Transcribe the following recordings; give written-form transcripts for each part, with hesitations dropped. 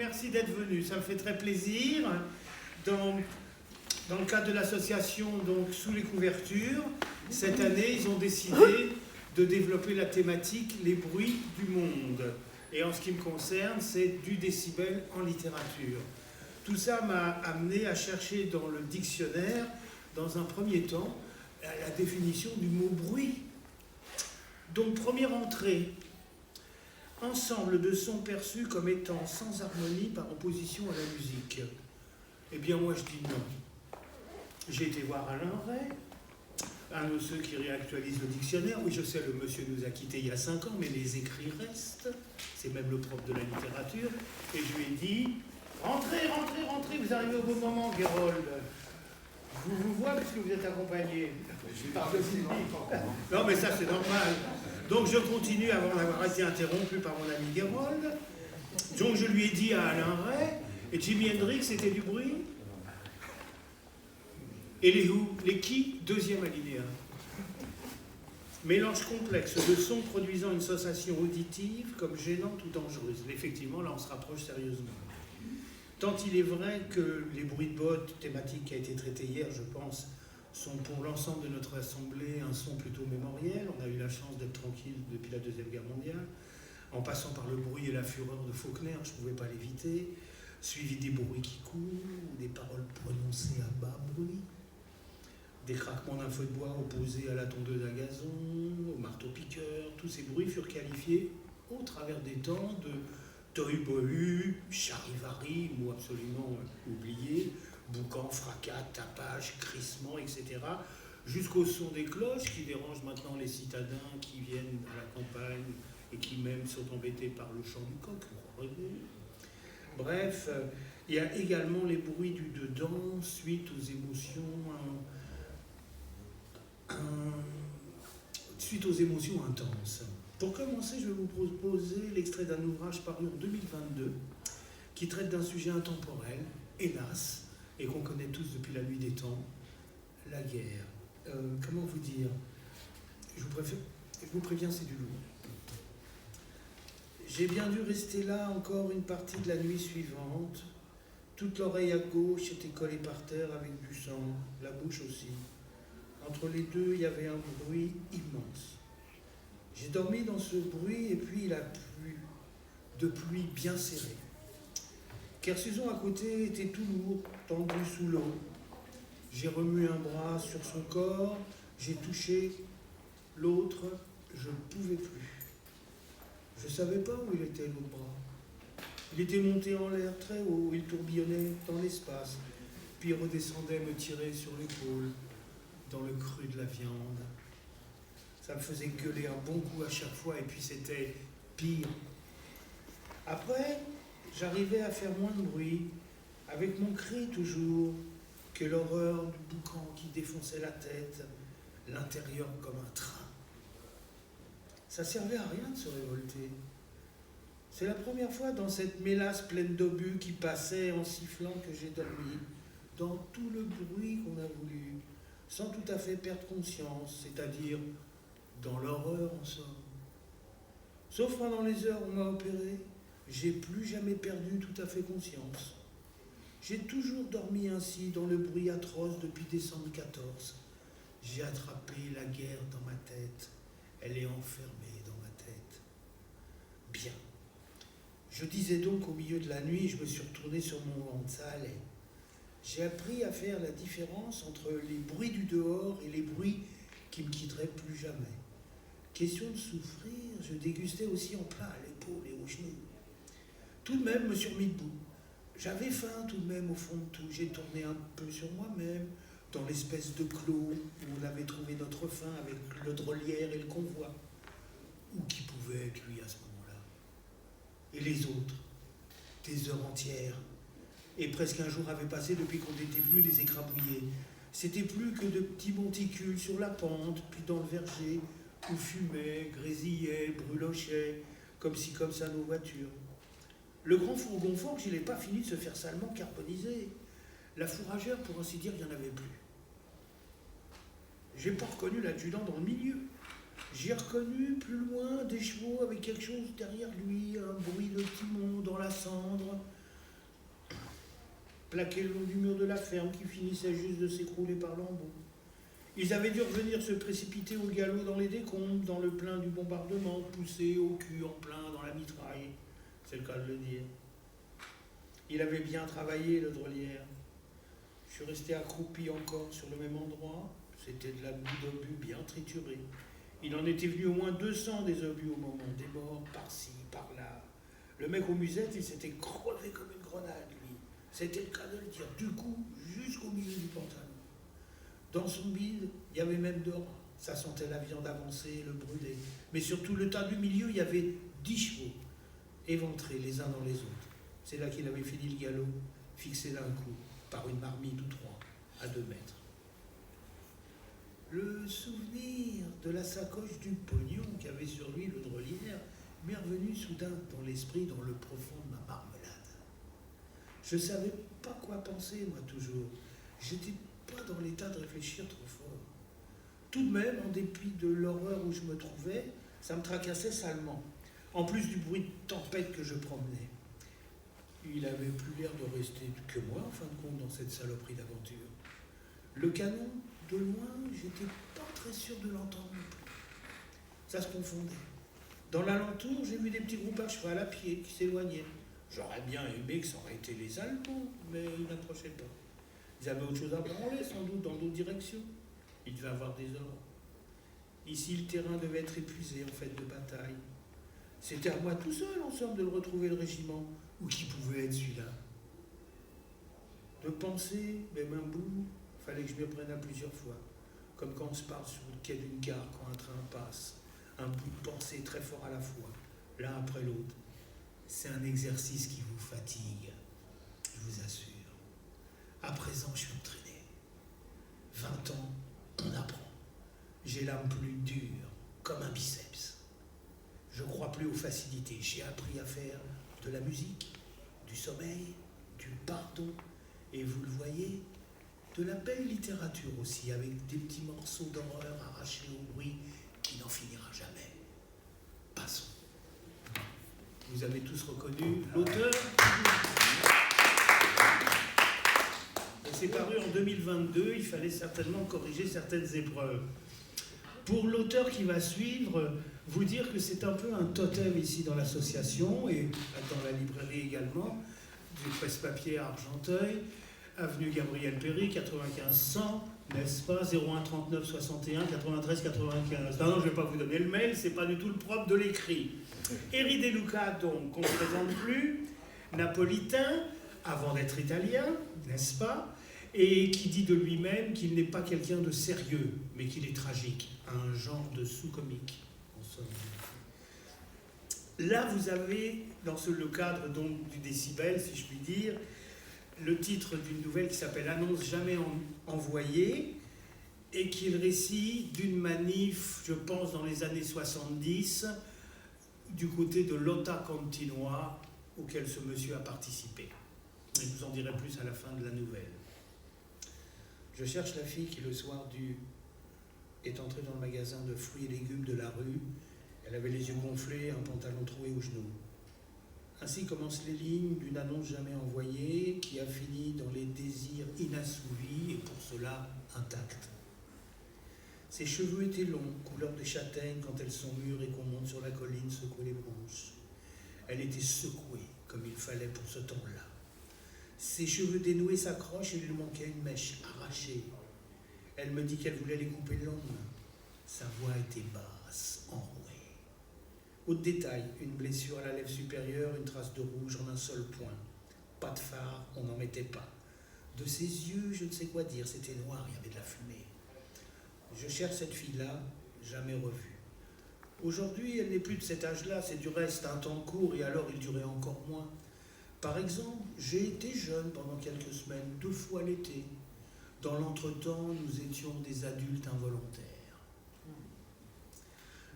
merci d'être venu. Ça me fait très plaisir. Dans le cadre de l'association, donc sous les couvertures, cette année, ils ont décidé de développer la thématique les bruits du monde. Et en ce qui me concerne, c'est du décibel en littérature. Tout ça m'a amené à chercher dans le dictionnaire, dans un premier temps, la définition du mot bruit. Donc, première entrée, ensemble de sons perçus comme étant sans harmonie par opposition à la musique. Eh bien, moi, je dis non. J'ai été voir Alain Ray, un de ceux qui réactualise le dictionnaire. Oui, je sais, le monsieur nous a quittés il y a 5 ans, mais les écrits restent. C'est même le prof de la littérature. Et je lui ai dit, rentrez, rentrez, rentrez, vous arrivez au bon moment, Gérold. Je vous vois puisque vous êtes accompagné. Non, mais ça, c'est normal. Donc, je continue avant d'avoir été interrompu par mon ami Gérold. Donc, je lui ai dit à Alain Ray, et Jimi Hendrix, c'était du bruit. Et les Who, les qui, deuxième alinéa. Mélange complexe de sons produisant une sensation auditive comme gênante ou dangereuse. Effectivement, là, on se rapproche sérieusement. Tant il est vrai que les bruits de bottes, thématique qui a été traitée hier, je pense, sont pour l'ensemble de notre assemblée un son plutôt mémoriel. On a eu la chance d'être tranquille depuis la Deuxième Guerre mondiale. En passant par le bruit et la fureur de Faulkner, je ne pouvais pas l'éviter. Suivi des bruits qui courent, des paroles prononcées à bas bruit, des craquements d'un feu de bois opposés à la tondeuse à gazon, au marteau-piqueur. Tous ces bruits furent qualifiés au travers des temps de tohu-bohu, charivari, mot absolument oublié, boucan, fracas, tapage, crissement, etc., jusqu'au son des cloches qui dérangent maintenant les citadins qui viennent à la campagne et qui même sont embêtés par le chant du coq. Bref, il y a également les bruits du dedans suite aux émotions, intenses. Pour commencer, je vais vous proposer l'extrait d'un ouvrage paru en 2022 qui traite d'un sujet intemporel, hélas, et qu'on connaît tous depuis la nuit des temps, la guerre. Comment vous dire ? Je vous préviens, c'est du lourd. J'ai bien dû rester là encore une partie de la nuit suivante. Toute l'oreille à gauche était collée par terre avec du sang, la bouche aussi. Entre les deux, il y avait un bruit immense. J'ai dormi dans ce bruit et puis la pluie bien serrée. Kersuzon à côté était tout lourd, tendu sous l'eau. J'ai remué un bras sur son corps, j'ai touché l'autre, je ne pouvais plus. Je ne savais pas où il était, l'autre bras. Il était monté en l'air très haut, il tourbillonnait dans l'espace, puis il redescendait me tirer sur l'épaule, dans le cru de la viande. Ça me faisait gueuler un bon coup à chaque fois, et puis c'était pire. Après, j'arrivais à faire moins de bruit, avec mon cri toujours, que l'horreur du boucan qui défonçait la tête, l'intérieur comme un train. Ça servait à rien de se révolter. C'est la première fois dans cette mélasse pleine d'obus qui passait en sifflant que j'ai dormi, dans tout le bruit qu'on a voulu, sans tout à fait perdre conscience, c'est-à-dire dans l'horreur en somme. Sauf pendant les heures où on m'a opéré, j'ai plus jamais perdu tout à fait conscience. J'ai toujours dormi ainsi dans le bruit atroce depuis décembre 14. J'ai attrapé la guerre dans ma tête. Elle est enfermée dans ma tête. Bien. Je disais donc au milieu de la nuit, je me suis retourné sur mon ventre, ça allait. J'ai appris à faire la différence entre les bruits du dehors et les bruits qui me quitteraient plus jamais. Question de souffrir, je dégustais aussi en plein à l'épaule et aux genoux. Tout de même, je me suis remis debout. J'avais faim tout de même au fond de tout. J'ai tourné un peu sur moi-même, dans l'espèce de clos où on avait trouvé notre faim avec le drolière et le convoi. Où qui pouvait être lui à ce moment-là? Et les autres? Des heures entières. Et presque un jour avait passé depuis qu'on était venu les écrabouiller. C'était plus que de petits monticules sur la pente, puis dans le verger, où fumaient, grésillaient, brûlochaient, comme ci comme ça nos voitures. Le grand fourgon Forge, il n'est pas fini de se faire salement carboniser. La fourragère, pour ainsi dire, il n'y en avait plus. J'ai pas reconnu l'adjudant dans le milieu. J'ai reconnu plus loin des chevaux avec quelque chose derrière lui, un bruit de timon dans la cendre, plaqués le long du mur de la ferme qui finissait juste de s'écrouler par lambeaux. Ils avaient dû revenir se précipiter au galop dans les décombres, dans le plein du bombardement, poussés au cul en plein dans la mitraille. C'est le cas de le dire. Il avait bien travaillé, le drôlière. Je suis resté accroupi encore sur le même endroit. C'était de la boue d'obus bien triturée. Il en était venu au moins 200 des obus au moment, des morts par-ci, par-là. Le mec au musette, il s'était crevé comme une grenade, lui. C'était le cas de le dire, du cou jusqu'au milieu du pantalon. Dans son bide, il y avait même d'or. Ça sentait la viande avancée, le brûlé. Mais surtout, le tas du milieu, il y avait 10 chevaux, éventrés les uns dans les autres. C'est là qu'il avait fini le galop, fixé d'un coup, par une marmite ou trois, à 2 mètres. Le souvenir de la sacoche du pognon qu'avait sur lui le drôlière m'est revenu soudain dans l'esprit, dans le profond de ma marmelade. Je ne savais pas quoi penser, moi, toujours. J'étais pas dans l'état de réfléchir trop fort. Tout de même, en dépit de l'horreur où je me trouvais, ça me tracassait salement, en plus du bruit de tempête que je promenais. Il avait plus l'air de rester que moi, en fin de compte, dans cette saloperie d'aventure. Le canon, de loin, j'étais pas très sûr de l'entendre non plus. Ça se confondait. Dans l'alentour, j'ai vu des petits groupes à cheval à pied qui s'éloignaient. J'aurais bien aimé que ça aurait été les Allemands, mais ils n'approchaient pas. Ils avaient autre chose à branler, sans doute, dans d'autres directions. Ils devaient avoir des ordres. Ici, le terrain devait être épuisé en fait de bataille. C'était à moi tout seul, en somme, de le retrouver, le régiment. Ou qui pouvait être celui-là. De penser, même un bout, fallait que je m'y reprenne à plusieurs fois. Comme quand on se parle sur le quai d'une gare, quand un train passe. Un bout de pensée très fort à la fois, l'un après l'autre. C'est un exercice qui vous fatigue, je vous assure. À présent, je suis entraîné. 20 ans, on apprend. J'ai l'âme plus dure, comme un biceps. Je ne crois plus aux facilités. J'ai appris à faire de la musique, du sommeil, du pardon, et vous le voyez, de la belle littérature aussi, avec des petits morceaux d'horreur arrachés au bruit qui n'en finira jamais. Passons. Vous avez tous reconnu l'auteur. Et c'est paru en 2022, il fallait certainement corriger certaines épreuves. Pour l'auteur qui va suivre, vous dire que c'est un peu un totem ici dans l'association, et dans la librairie également, du presse-papier à Argenteuil, avenue Gabriel Péry, 95 100, n'est-ce pas, 01 39 61 93 95. Non, je ne vais pas vous donner le mail, c'est pas du tout le propre de l'écrit. Eri De Luca, donc, qu'on ne présente plus, napolitain, avant d'être italien, n'est-ce pas, et qui dit de lui-même qu'il n'est pas quelqu'un de sérieux, mais qu'il est tragique, un genre de sous-comique, en somme. Là, vous avez, dans le cadre donc du décibel, si je puis dire, le titre d'une nouvelle qui s'appelle « Annonce jamais envoyée » et qui est le récit d'une manif, je pense, dans les années 70, du côté de Lotta Continua, auquel ce monsieur a participé. Et je vous en dirai plus à la fin de la nouvelle. Je cherche la fille qui, le soir est entrée dans le magasin de fruits et légumes de la rue. Elle avait les yeux gonflés, un pantalon troué aux genoux. Ainsi commencent les lignes d'une annonce jamais envoyée qui a fini dans les désirs inassouvis et pour cela intacts. Ses cheveux étaient longs, couleur de châtaigne quand elles sont mûres et qu'on monte sur la colline secouer les branches. Elle était secouée comme il fallait pour ce temps-là. Ses cheveux dénoués s'accrochent et il lui manquait une mèche arrachée. Elle me dit qu'elle voulait les couper le lendemain. Sa voix était basse, enrouée. Autre détail, une blessure à la lèvre supérieure, une trace de rouge en un seul point. Pas de phare, on n'en mettait pas. De ses yeux, je ne sais quoi dire, c'était noir, il y avait de la fumée. Je cherche cette fille-là, jamais revue. Aujourd'hui, elle n'est plus de cet âge-là, c'est du reste un temps court et alors il durait encore moins. Par exemple, j'ai été jeune pendant quelques semaines, 2 fois l'été. Dans l'entretemps, nous étions des adultes involontaires.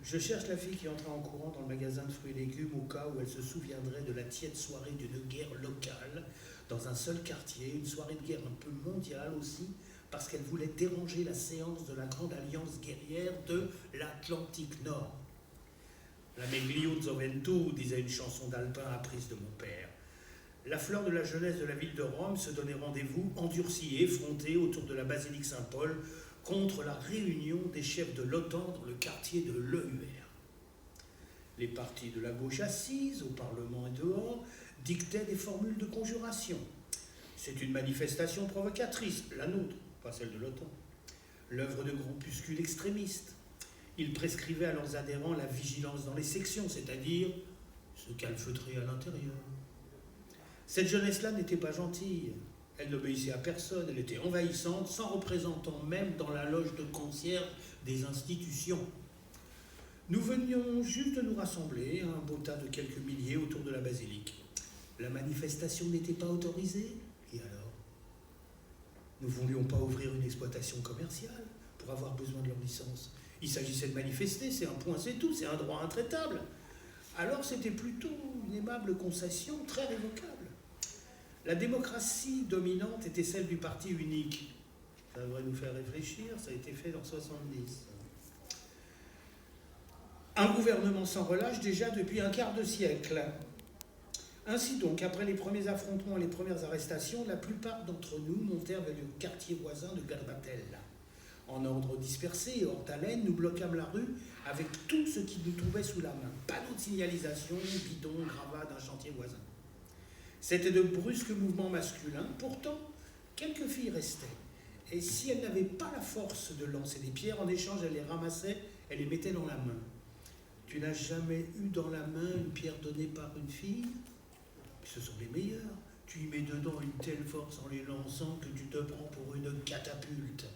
Je cherche la fille qui entrait en courant dans le magasin de fruits et légumes au cas où elle se souviendrait de la tiède soirée d'une guerre locale dans un seul quartier, une soirée de guerre un peu mondiale aussi, parce qu'elle voulait déranger la séance de la grande alliance guerrière de l'Atlantique Nord. La Meglio Zovento disait une chanson d'Alpin apprise de mon père. La fleur de la jeunesse de la ville de Rome se donnait rendez-vous, endurcie et effrontée, autour de la basilique Saint-Paul, contre la réunion des chefs de l'OTAN dans le quartier de l'EUR. Les partis de la gauche assises, au Parlement et dehors, dictaient des formules de conjuration. C'est une manifestation provocatrice, la nôtre, pas celle de l'OTAN, l'œuvre de groupuscules extrémistes. Ils prescrivaient à leurs adhérents la vigilance dans les sections, c'est-à-dire se calfeutrer à l'intérieur. Cette jeunesse-là n'était pas gentille, elle n'obéissait à personne, elle était envahissante, sans représentant même dans la loge de concierge des institutions. Nous venions juste de nous rassembler, un beau tas de quelques milliers autour de la basilique. La manifestation n'était pas autorisée, et alors? Nous ne voulions pas ouvrir une exploitation commerciale pour avoir besoin de leur licence. Il s'agissait de manifester, c'est un point, c'est tout, c'est un droit intraitable. Alors c'était plutôt une aimable concession très révocable. La démocratie dominante était celle du parti unique. Ça devrait nous faire réfléchir, ça a été fait dans 70. Un gouvernement sans relâche déjà depuis un quart de siècle. Ainsi donc, après les premiers affrontements et les premières arrestations, la plupart d'entre nous montèrent vers le quartier voisin de Garbatella. En ordre dispersé et hors haleine, nous bloquâmes la rue avec tout ce qui nous trouvait sous la main. Panneaux de signalisation, bidons, gravats d'un chantier voisin. C'était de brusques mouvements masculins, pourtant, quelques filles restaient. Et si elles n'avaient pas la force de lancer des pierres, en échange, elles les ramassaient, elles les mettaient dans la main. Tu n'as jamais eu dans la main une pierre donnée par une fille? Ce sont les meilleurs. Tu y mets dedans une telle force en les lançant que tu te prends pour une catapulte.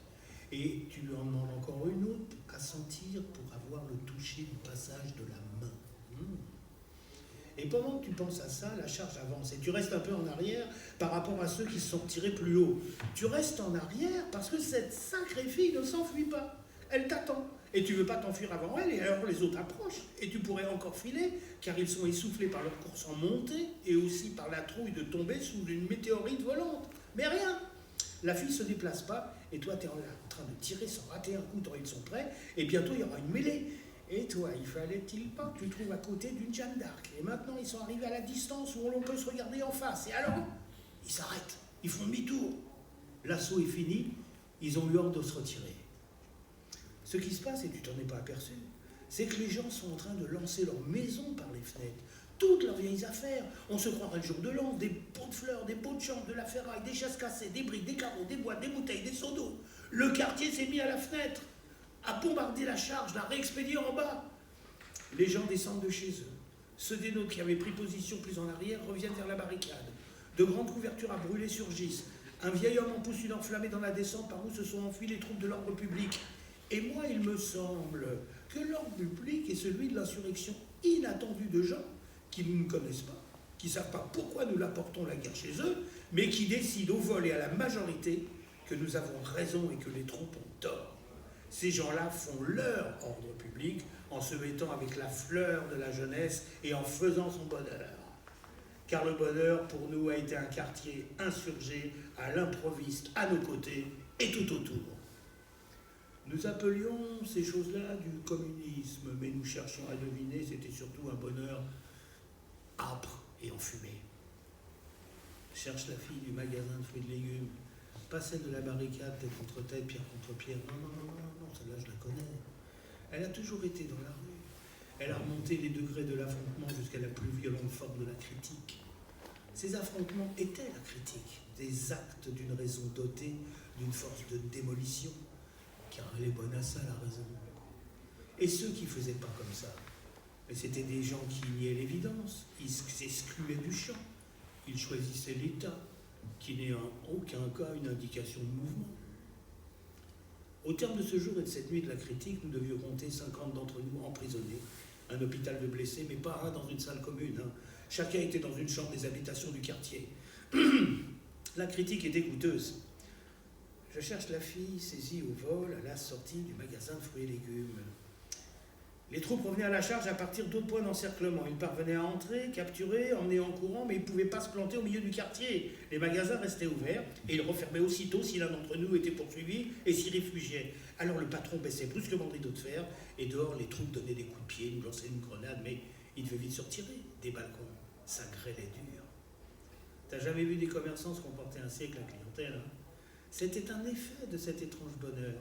Et tu lui en demandes encore une autre à sentir pour avoir le toucher du passage de la main. Et pendant que tu penses à ça, la charge avance. Et tu restes un peu en arrière par rapport à ceux qui se sont tirés plus haut. Tu restes en arrière parce que cette sacrée fille ne s'enfuit pas. Elle t'attend. Et tu ne veux pas t'enfuir avant elle, et alors les autres approchent. Et tu pourrais encore filer, car ils sont essoufflés par leur course en montée, et aussi par la trouille de tomber sous une météorite volante. Mais rien. La fille ne se déplace pas, et toi, tu es en train de tirer sans rater un coup, tant ils sont prêts, et bientôt, il y aura une mêlée. Et toi, il fallait-il pas que tu trouves à côté d'une Jeanne d'Arc. Et maintenant, ils sont arrivés à la distance où l'on peut se regarder en face. Et alors, ils s'arrêtent, ils font demi-tour. L'assaut est fini, ils ont eu ordre de se retirer. Ce qui se passe, et tu t'en es pas aperçu, c'est que les gens sont en train de lancer leur maison par les fenêtres. Toutes leurs vieilles affaires. On se croirait le jour de l'an, des pots de fleurs, des pots de chambre, de la ferraille, des chaises cassées, des briques, des carreaux, des boîtes, des bouteilles, des seaux d'eau. Le quartier s'est mis à la fenêtre, à bombarder la charge, la réexpédier en bas. Les gens descendent de chez eux. Ceux des nôtres qui avaient pris position plus en arrière reviennent vers la barricade. De grandes couvertures à brûler surgissent. Un vieil homme en pousse une enflammée dans la descente par où se sont enfuis les troupes de l'ordre public. Et moi, il me semble que l'ordre public est celui de l'insurrection inattendue de gens qui ne nous connaissent pas, qui ne savent pas pourquoi nous l'apportons la guerre chez eux, mais qui décident au vol et à la majorité que nous avons raison et que les troupes ont tort. Ces gens-là font leur ordre public en se mettant avec la fleur de la jeunesse et en faisant son bonheur. Car le bonheur, pour nous, a été un quartier insurgé à l'improviste, à nos côtés et tout autour. Nous appelions ces choses-là du communisme, mais nous cherchions à deviner, c'était surtout un bonheur âpre et enfumé. Cherche la fille du magasin de fruits et de légumes, pas celle de la barricade, tête contre tête, pierre contre pierre. Non, celle-là je la connais. Elle a toujours été dans la rue. Elle a remonté les degrés de l'affrontement jusqu'à la plus violente forme de la critique. Ces affrontements étaient la critique, des actes d'une raison dotée d'une force de démolition, car elle est bonne à ça, la raison. Et ceux qui ne faisaient pas comme ça, c'était des gens qui niaient l'évidence, ils s'excluaient du champ, ils choisissaient l'État, qui n'est en aucun cas une indication de mouvement. Au terme de ce jour et de cette nuit de la critique, nous devions compter 50 d'entre nous emprisonnés, un hôpital de blessés, mais pas un dans une salle commune. Chacun était dans une chambre des habitations du quartier. La critique était coûteuse. Je cherche la fille saisie au vol à la sortie du magasin de fruits et légumes. Les troupes revenaient à la charge à partir d'autres points d'encerclement. Ils parvenaient à entrer, capturer, emmener en courant, mais ils ne pouvaient pas se planter au milieu du quartier. Les magasins restaient ouverts et ils refermaient aussitôt si l'un d'entre nous était poursuivi et s'y réfugiait. Alors le patron baissait brusquement le rideau de fer et dehors les troupes donnaient des coups de pied, nous lançaient une grenade, mais ils devaient vite se retirer des balcons. Ça grêlait dur. T'as jamais vu des commerçants se comporter ainsi avec la clientèle, hein? C'était un effet de cet étrange bonheur.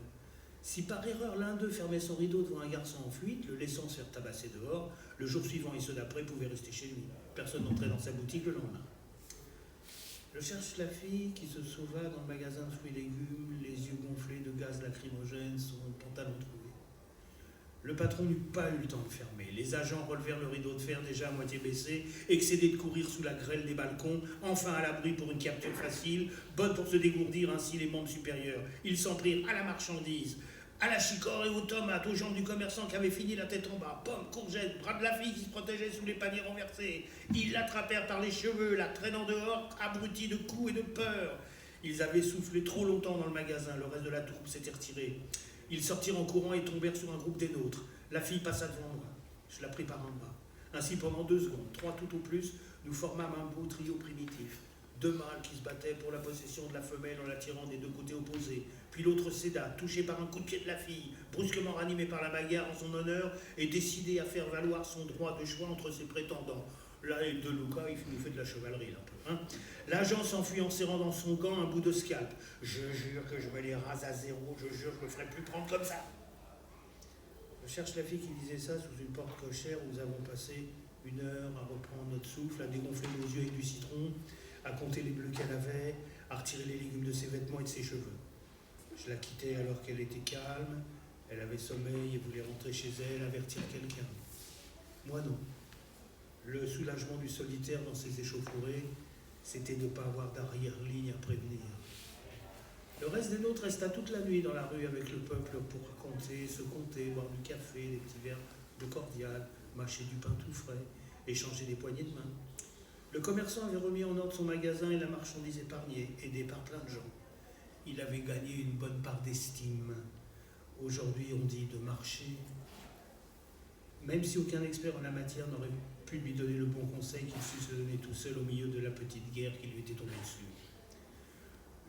Si par erreur l'un d'eux fermait son rideau devant un garçon en fuite, le laissant se faire tabasser dehors, le jour suivant et ceux d'après pouvaient rester chez lui. Personne n'entrait dans sa boutique le lendemain. Je cherche la fille qui se sauva dans le magasin de fruits et légumes, les yeux gonflés de gaz lacrymogène, son pantalon troué. Le patron n'eut pas eu le temps de fermer. Les agents relevèrent le rideau de fer déjà à moitié baissé, excédés de courir sous la grêle des balcons, enfin à l'abri pour une capture facile, bonne pour se dégourdir ainsi les membres supérieurs. Ils s'en prirent à la marchandise, à la chicorée et aux tomates, aux jambes du commerçant qui avait fini la tête en bas, pommes, courgettes, bras de la fille qui se protégeait sous les paniers renversés. Ils l'attrapèrent par les cheveux, la traînant dehors, abrutis de coups et de peur. Ils avaient soufflé trop longtemps dans le magasin, le reste de la troupe s'était retiré. Ils sortirent en courant et tombèrent sur un groupe des nôtres. La fille passa devant moi. Je la pris par un bras. Ainsi, pendant 2 secondes, 3 tout au plus, nous formâmes un beau trio primitif. 2 mâles qui se battaient pour la possession de la femelle en la tirant des 2 côtés opposés. Puis l'autre céda, touché par un coup de pied de la fille, brusquement ranimé par la bagarre en son honneur et décidé à faire valoir son droit de choix entre ses prétendants. Là, De Luca, il nous fait de la chevalerie, là, un peu. Hein. L'agent s'enfuit en serrant dans son gant un bout de scalp. Je jure que je me les rase à zéro, je jure que je me ferai plus prendre comme ça. Je cherche la fille qui disait ça sous une porte cochère où nous avons passé 1 heure à reprendre notre souffle, à dégonfler nos yeux avec du citron, à compter les bleus qu'elle avait, à retirer les légumes de ses vêtements et de ses cheveux. Je la quittais alors qu'elle était calme, elle avait sommeil et voulait rentrer chez elle, avertir quelqu'un. Moi non. Le soulagement du solitaire dans ses échauffourées, c'était de ne pas avoir d'arrière-ligne à prévenir. Le reste des nôtres resta toute la nuit dans la rue avec le peuple pour raconter, se compter, boire du café, des petits verres de cordial, mâcher du pain tout frais, échanger des poignées de main. Le commerçant avait remis en ordre son magasin et la marchandise épargnée, aidé par plein de gens. Il avait gagné une bonne part d'estime. Aujourd'hui, on dit de marché. Même si aucun expert en la matière n'aurait pu lui donner le bon conseil qu'il fût se donner tout seul au milieu de la petite guerre qui lui était tombée dessus.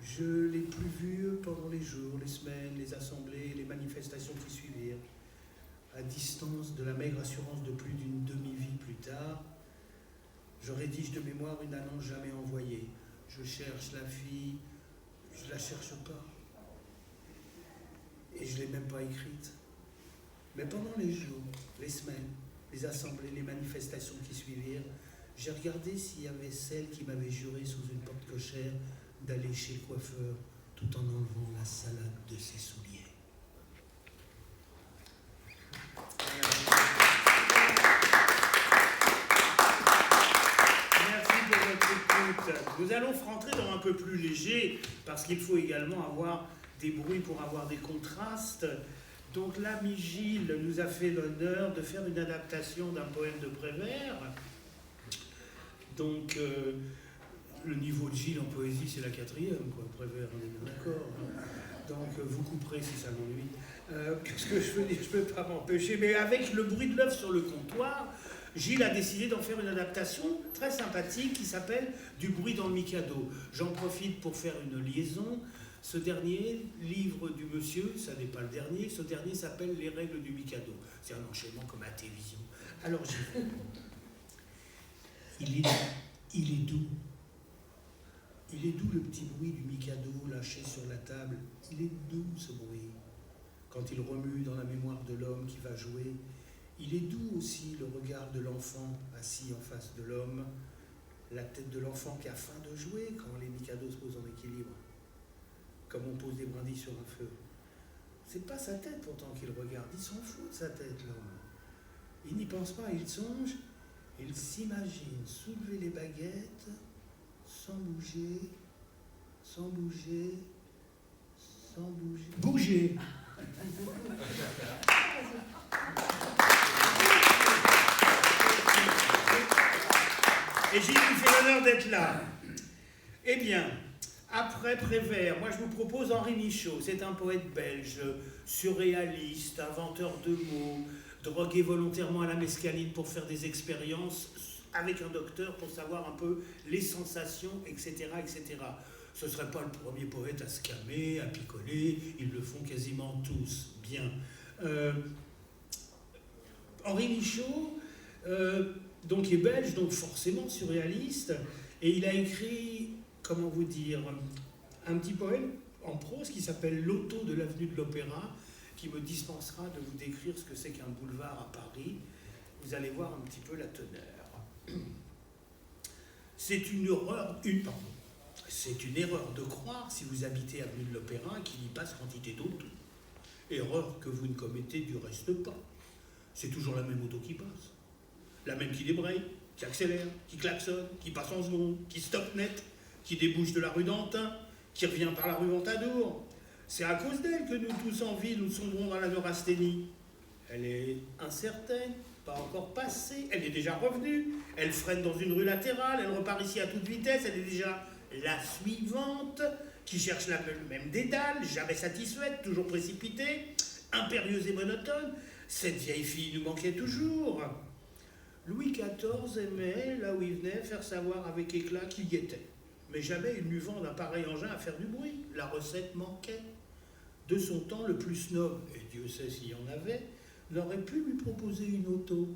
Je l'ai plus vu pendant les jours, les semaines, les assemblées, les manifestations qui suivirent. À distance de la maigre assurance de plus d'une demi-vie plus tard, je rédige de mémoire une annonce jamais envoyée. Je cherche la fille, je la cherche pas. Et je l'ai même pas écrite. Mais pendant les jours, les semaines, les assemblées, les manifestations qui suivirent, j'ai regardé s'il y avait celle qui m'avait juré sous une porte cochère d'aller chez le coiffeur tout en enlevant la salade de ses souliers. Merci pour votre écoute. Nous allons rentrer dans un peu plus léger parce qu'il faut également avoir des bruits pour avoir des contrastes. Donc l'ami Gilles nous a fait l'honneur de faire une adaptation d'un poème de Prévert. Donc le niveau de Gilles en poésie, c'est la 4e, quoi. Prévert, on est bien d'accord. Donc vous couperez si ça m'ennuie. Qu'est-ce que je veux dire? Je ne peux pas m'empêcher. Mais avec le bruit de l'œuf sur le comptoir, Gilles a décidé d'en faire une adaptation très sympathique qui s'appelle « Du bruit dans le Mikado ». J'en profite pour faire une liaison. Ce dernier livre du monsieur, ça n'est pas le dernier, ce dernier s'appelle « Les règles du Mikado ». C'est un enchaînement comme à la télévision. Alors j'y vais. Il est doux. Il est doux le petit bruit du Mikado lâché sur la table. Il est doux ce bruit. Quand il remue dans la mémoire de l'homme qui va jouer, il est doux aussi le regard de l'enfant assis en face de l'homme, la tête de l'enfant qui a faim de jouer quand les Mikados se posent en équilibre. Comme on pose des brindilles sur un feu. C'est pas sa tête pourtant qu'il regarde, il s'en fout de sa tête l'homme. Il n'y pense pas, il songe, il s'imagine soulever les baguettes sans bouger, sans bouger, sans bouger. Bouger! Et Gilles nous fait l'honneur d'être là. Eh bien, après Prévert, moi je vous propose Henri Michaud. C'est un poète belge, surréaliste, inventeur de mots, drogué volontairement à la mescaline pour faire des expériences avec un docteur pour savoir un peu les sensations, etc., etc. Ce ne serait pas le premier poète à se calmer, à picoler, ils le font quasiment tous. Bien. Henri Michaud, donc est belge, donc forcément surréaliste, Et il a écrit, comment vous dire, un petit poème en prose qui s'appelle « L'auto de l'avenue de l'Opéra », qui me dispensera de vous décrire ce que c'est qu'un boulevard à Paris. Vous allez voir un petit peu la teneur. C'est une erreur de croire, si vous habitez avenue de l'Opéra, qu'il y passe quantité d'auto. Erreur que vous ne commettez du reste pas. C'est toujours la même auto qui passe. La même qui débraye, qui accélère, qui klaxonne, qui passe en seconde, qui stoppe net, qui débouche de la rue d'Antin, qui revient par la rue Ventadour. C'est à cause d'elle que nous tous en ville, nous sombrons dans la neurasthénie. Elle est incertaine, pas encore passée, elle est déjà revenue, elle freine dans une rue latérale, elle repart ici à toute vitesse, elle est déjà la suivante, qui cherche la même dédale, jamais satisfaite, toujours précipitée, impérieuse et monotone. Cette vieille fille nous manquait toujours. Louis XIV aimait, là où il venait, faire savoir avec éclat qu'il y était. Mais jamais il n'eut vent d'un pareil engin à faire du bruit. La recette manquait. De son temps, le plus snob, et Dieu sait s'il y en avait, n'aurait pu lui proposer une auto.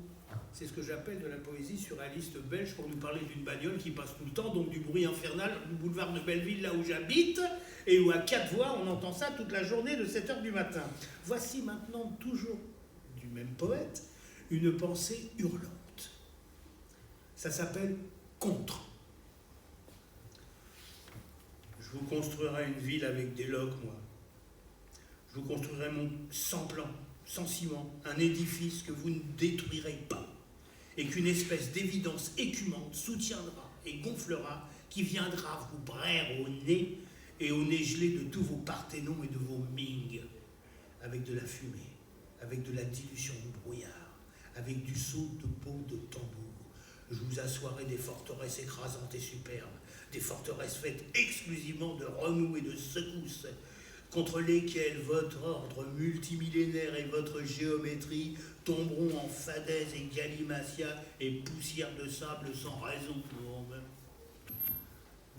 C'est ce que j'appelle de la poésie surréaliste belge pour nous parler d'une bagnole qui passe tout le temps, donc du bruit infernal du boulevard de Belleville, là où j'habite, et où à 4 voix, on entend ça toute la journée de 7h du matin. Voici maintenant, toujours du même poète, une pensée hurlante. Ça s'appelle « Contre ». Je vous construirai une ville avec des loques, moi. Je vous construirai sans plan, sans ciment, un édifice que vous ne détruirez pas, et qu'une espèce d'évidence écumante soutiendra et gonflera, qui viendra vous braire au nez, et au nez gelé de tous vos Parthénons et de vos Ming, avec de la fumée, avec de la dilution de brouillard, avec du saut de peau de tambour. Je vous assoirai des forteresses écrasantes et superbes, des forteresses faites exclusivement de remous et de secousses, contre lesquelles votre ordre multimillénaire et votre géométrie tomberont en fadaise et galimatia et poussière de sable sans raison.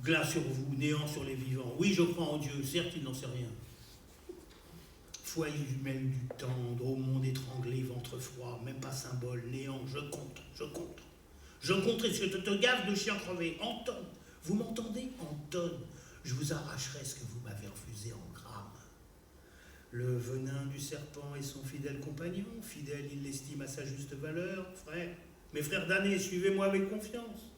Glace sur vous, néant sur les vivants. Oui, je crois en Dieu, certes, il n'en sait rien. Foyer jumelle du tendre, au monde étranglé, ventre froid, même pas symbole, néant, je contre. Je contre, et ce que te gaffe de chien crevé, en tonnes. Vous m'entendez? En tonnes. Je vous arracherai ce que vous m'avez refusé en grammes. Le venin du serpent est son fidèle compagnon. Fidèle, il l'estime à sa juste valeur. Frère, mes frères damnés, suivez-moi avec confiance.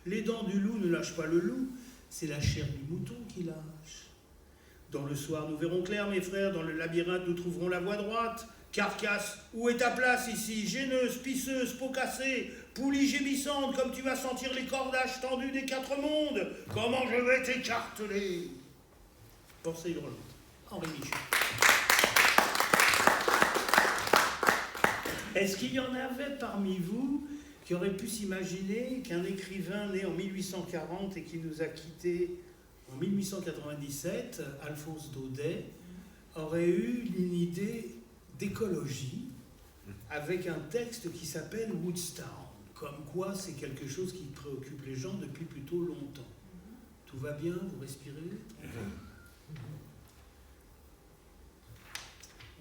Les dents du loup ne lâchent pas le loup, c'est la chair du mouton qui lâche. Dans le soir, nous verrons clair, mes frères. Dans le labyrinthe, nous trouverons la voie droite. Carcasse, où est ta place ici? Gêneuse, pisseuse, peau cassée, poulie gémissante, comme tu vas sentir les cordages tendus des 4 mondes. Comment je vais t'écarteler? Pensée hurlante. Henri Michel. Est-ce qu'il y en avait parmi vous qui auraient pu s'imaginer qu'un écrivain né en 1840 et qui nous a quittés en 1897, Alphonse Daudet, aurait eu une idée d'écologie avec un texte qui s'appelle Woodstown, comme quoi c'est quelque chose qui préoccupe les gens depuis plutôt longtemps. Tout va bien, vous respirez?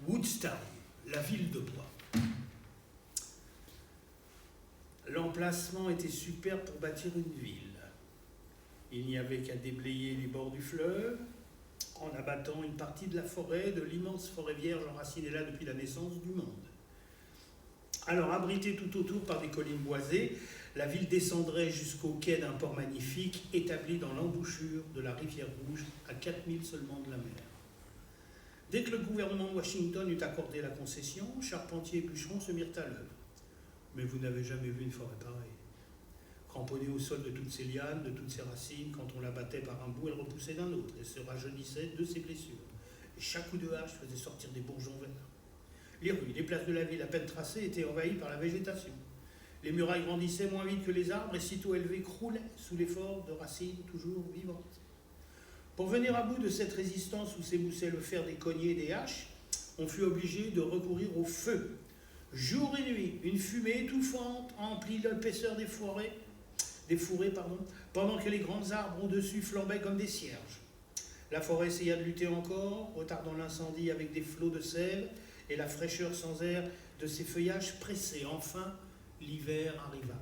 Woodstown, la ville de bois. L'emplacement était super pour bâtir une ville. Il n'y avait qu'à déblayer les bords du fleuve, en abattant une partie de la forêt, de l'immense forêt vierge enracinée là depuis la naissance du monde. Alors, abritée tout autour par des collines boisées, la ville descendrait jusqu'au quai d'un port magnifique, établi dans l'embouchure de la rivière Rouge, à 4000 seulement de la mer. Dès que le gouvernement de Washington eut accordé la concession, charpentiers et bûcherons se mirent à l'œuvre. Mais vous n'avez jamais vu une forêt pareille. Cramponnée au sol de toutes ses lianes, de toutes ses racines, quand on la battait par un bout, elle repoussait d'un autre et se rajeunissait de ses blessures. Et chaque coup de hache faisait sortir des bourgeons verts. Les rues, les places de la ville à peine tracées étaient envahies par la végétation. Les murailles grandissaient moins vite que les arbres et sitôt élevés croulaient sous l'effort de racines toujours vivantes. Pour venir à bout de cette résistance où s'éboussait le fer des cognets et des haches, on fut obligé de recourir au feu. Jour et nuit, une fumée étouffante emplit l'épaisseur des fourrés, pendant que les grands arbres au-dessus flambaient comme des cierges. La forêt essaya de lutter encore, retardant l'incendie avec des flots de sève et la fraîcheur sans air de ses feuillages pressés. Enfin, l'hiver arriva.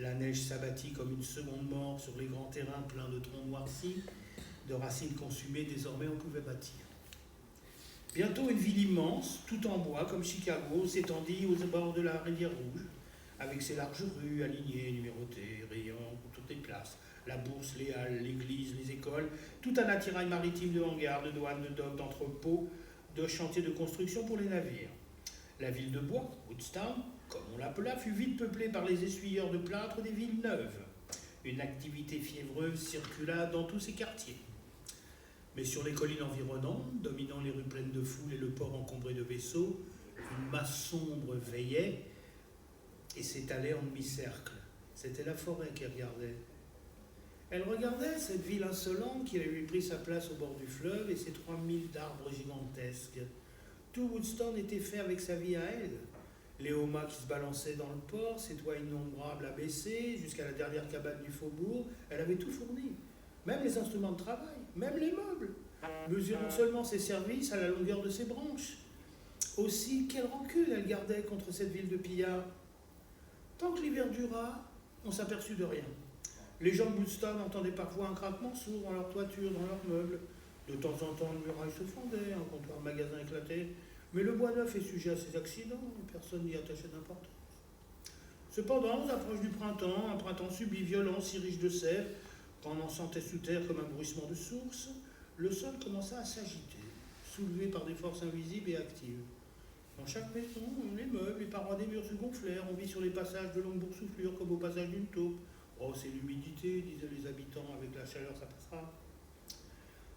La neige s'abattit comme une seconde mort sur les grands terrains pleins de troncs noircis, de racines consumées. Désormais on pouvait bâtir. Bientôt une ville immense, tout en bois, comme Chicago, s'étendit aux bords de la rivière Rouge, avec ses larges rues alignées, numérotées, rayant pour toutes les places. La bourse, les halles, l'église, les écoles, tout un attirail maritime de hangars, de douanes, de docks, d'entrepôts, de chantiers de construction pour les navires. La ville de bois, Woodstown, comme on l'appela, fut vite peuplée par les essuyeurs de plâtre des villes neuves. Une activité fiévreuse circula dans tous ces quartiers. Mais sur les collines environnantes, dominant les rues pleines de foule et le port encombré de vaisseaux, une masse sombre veillait et s'étalait en demi-cercle. C'était la forêt qui regardait. Elle regardait cette ville insolente qui avait lui pris sa place au bord du fleuve et ses 3000 d'arbres gigantesques. Tout Woodstown était fait avec sa vie à elle. Les homas qui se balançaient dans le port, ses toits innombrables abaissés, jusqu'à la dernière cabane du faubourg, elle avait tout fourni. Même les instruments de travail, même les meubles, mesurant seulement ses services à la longueur de ses branches. Aussi, quelle rancune elle gardait contre cette ville de pillards. Tant que l'hiver dura, on s'aperçut de rien. Les gens de Woodstown entendaient parfois un craquement sourd dans leur toiture, dans leurs meubles. De temps en temps, une muraille se fondait, un comptoir magasin éclatait. Mais le bois neuf est sujet à ces accidents, personne n'y attachait d'importance. Cependant, aux approches du printemps, un printemps subit, violent, si riche de sève, quand on en sentait sous terre comme un bruissement de source, le sol commença à s'agiter, soulevé par des forces invisibles et actives. Dans chaque maison, les meubles, les parois des murs se gonflèrent, on vit sur les passages de longues boursouflures comme au passage d'une taupe. Oh, c'est l'humidité, disaient les habitants, avec la chaleur ça passera.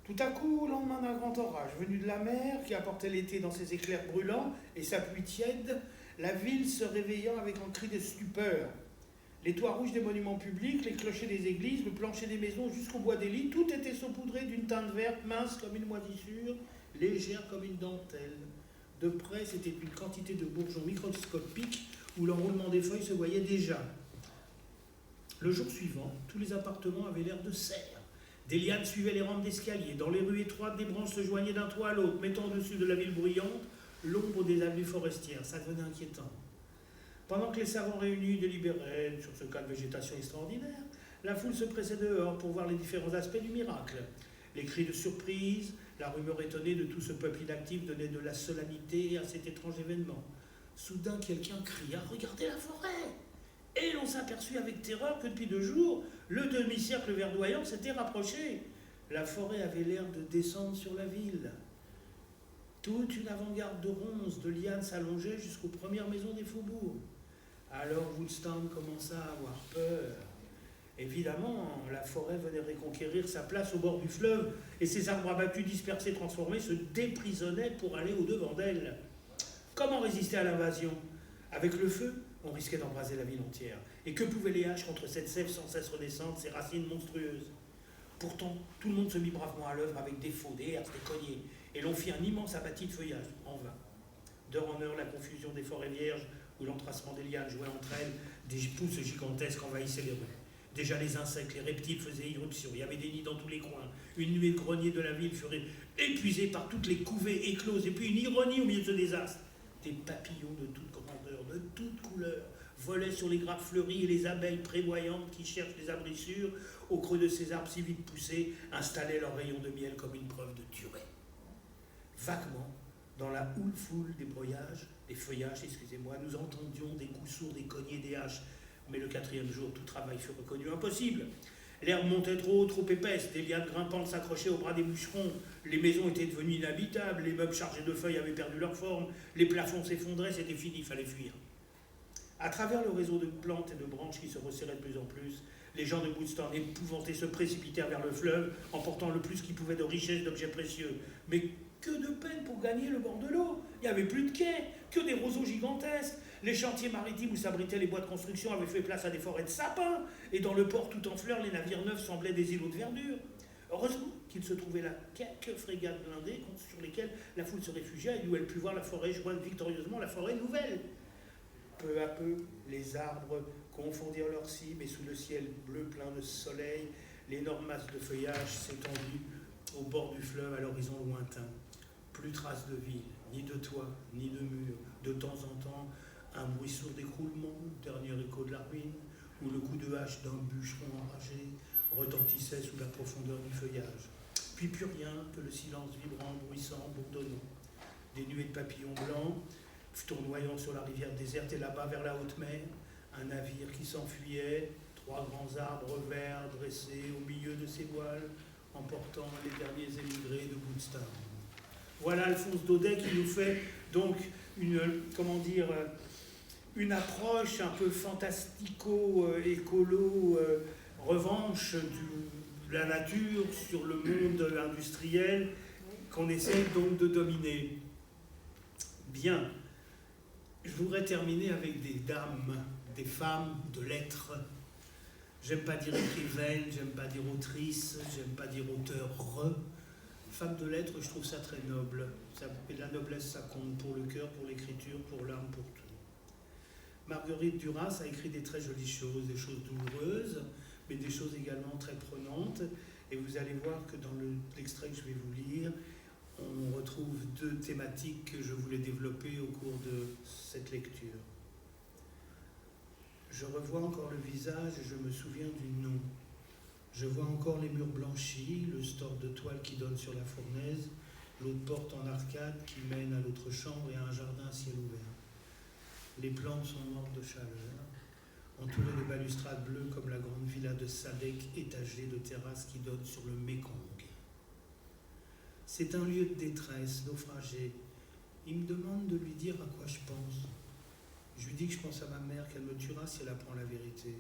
Tout à coup, au lendemain d'un grand orage, venu de la mer, qui apportait l'été dans ses éclairs brûlants et sa pluie tiède, la ville se réveillant avec un cri de stupeur. Les toits rouges des monuments publics, les clochers des églises, le plancher des maisons jusqu'au bois des lits, tout était saupoudré d'une teinte verte, mince comme une moisissure, légère comme une dentelle. De près, c'était une quantité de bourgeons microscopiques où l'enroulement des feuilles se voyait déjà. Le jour suivant, tous les appartements avaient l'air de serre. Des lianes suivaient les rampes d'escalier. Dans les rues étroites, des branches se joignaient d'un toit à l'autre, mettant au-dessus de la ville bruyante l'ombre des avenues forestières. Ça devenait inquiétant. Pendant que les savants réunis délibéraient sur ce cas de végétation extraordinaire, la foule se pressait dehors pour voir les différents aspects du miracle. Les cris de surprise, la rumeur étonnée de tout ce peuple inactif donnaient de la solennité à cet étrange événement. Soudain, quelqu'un cria « Regardez la forêt !» Et l'on s'aperçut avec terreur que depuis 2 jours, le demi-cercle verdoyant s'était rapproché. La forêt avait l'air de descendre sur la ville. Toute une avant-garde de ronces, de lianes s'allongeait jusqu'aux premières maisons des faubourgs. Alors Woodstown commença à avoir peur. Évidemment, la forêt venait reconquérir sa place au bord du fleuve et ses arbres abattus, dispersés, transformés, se déprisonnaient pour aller au-devant d'elle. Comment résister à l'invasion? Avec le feu, on risquait d'embraser la ville entière. Et que pouvaient les haches contre cette sève sans cesse renaissante, ces racines monstrueuses? Pourtant, tout le monde se mit bravement à l'œuvre avec des faux, des herses, des cogners, et l'on fit un immense abattis de feuillage, en vain. D'heure en heure, la confusion des forêts vierges, où l'entracement des lianes jouait entre elles, des pousses gigantesques envahissaient les rues. Déjà les insectes, les reptiles faisaient irruption, il y avait des nids dans tous les coins. Une nuée de greniers de la ville fut épuisée par toutes les couvées écloses, et puis une ironie au milieu de ce désastre. Des papillons de toute grandeur, de toutes couleurs, volaient sur les grappes fleuries et les abeilles prévoyantes qui cherchent les abris sûrs au creux de ces arbres si vite poussés installaient leurs rayons de miel comme une preuve de durée. Vaguement, dans la houle-foule des feuillages, nous entendions des coups sourds, des cognets, des haches. Mais le 4e jour, tout travail fut reconnu impossible. L'herbe montait trop haut, trop épaisse, des lianes grimpantes s'accrochaient aux bras des bûcherons, les maisons étaient devenues inhabitables, les meubles chargés de feuilles avaient perdu leur forme, les plafonds s'effondraient, c'était fini, il fallait fuir. À travers le réseau de plantes et de branches qui se resserrait de plus en plus, les gens de Woodstown, épouvantés, se précipitèrent vers le fleuve, emportant le plus qu'ils pouvaient de richesses, d'objets précieux. Mais que de peine pour gagner le bord de l'eau. Il n'y avait plus de quais, que des roseaux gigantesques. Les chantiers maritimes où s'abritaient les bois de construction avaient fait place à des forêts de sapins, et dans le port tout en fleurs, les navires neufs semblaient des îlots de verdure. Heureusement qu'il se trouvait là quelques frégates blindées sur lesquelles la foule se réfugia et où elle put voir la forêt joindre victorieusement la forêt nouvelle. Peu à peu, les arbres confondirent leurs cimes et sous le ciel bleu plein de soleil, l'énorme masse de feuillage s'étendit au bord du fleuve à l'horizon lointain. Plus trace de ville, ni de toit, ni de mur. De temps en temps, un bruit sourd d'écroulement, dernier écho de la ruine, où le coup de hache d'un bûcheron enragé retentissait sous la profondeur du feuillage. Puis plus rien que le silence vibrant, bruissant, bourdonnant. Des nuées de papillons blancs, tournoyant sur la rivière déserte, et là-bas, vers la haute mer, un navire qui s'enfuyait, 3 grands arbres verts dressés au milieu de ses voiles, emportant les derniers émigrés de Woodstown. Voilà Alphonse Daudet qui nous fait donc une approche un peu fantastico-écolo, revanche de la nature sur le monde industriel qu'on essaie donc de dominer. Bien, je voudrais terminer avec des dames, des femmes de lettres. J'aime pas dire écrivaine, j'aime pas dire autrice, j'aime pas dire auteur. Femme de lettres, je trouve ça très noble. Et la noblesse, ça compte pour le cœur, pour l'écriture, pour l'âme, pour tout. Marguerite Duras a écrit des très jolies choses, des choses douloureuses, mais des choses également très prenantes. Et vous allez voir que dans l'extrait que je vais vous lire, on retrouve 2 thématiques que je voulais développer au cours de cette lecture. Je revois encore le visage et je me souviens du nom. Je vois encore les murs blanchis, le store de toile qui donne sur la fournaise, l'autre porte en arcade qui mène à l'autre chambre et à un jardin à ciel ouvert. Les plantes sont mortes de chaleur, entourées de balustrades bleues comme la grande villa de Sadek, étagée de terrasses qui donnent sur le Mékong. C'est un lieu de détresse, naufragé. Il me demande de lui dire à quoi je pense. Je lui dis que je pense à ma mère, qu'elle me tuera si elle apprend la vérité.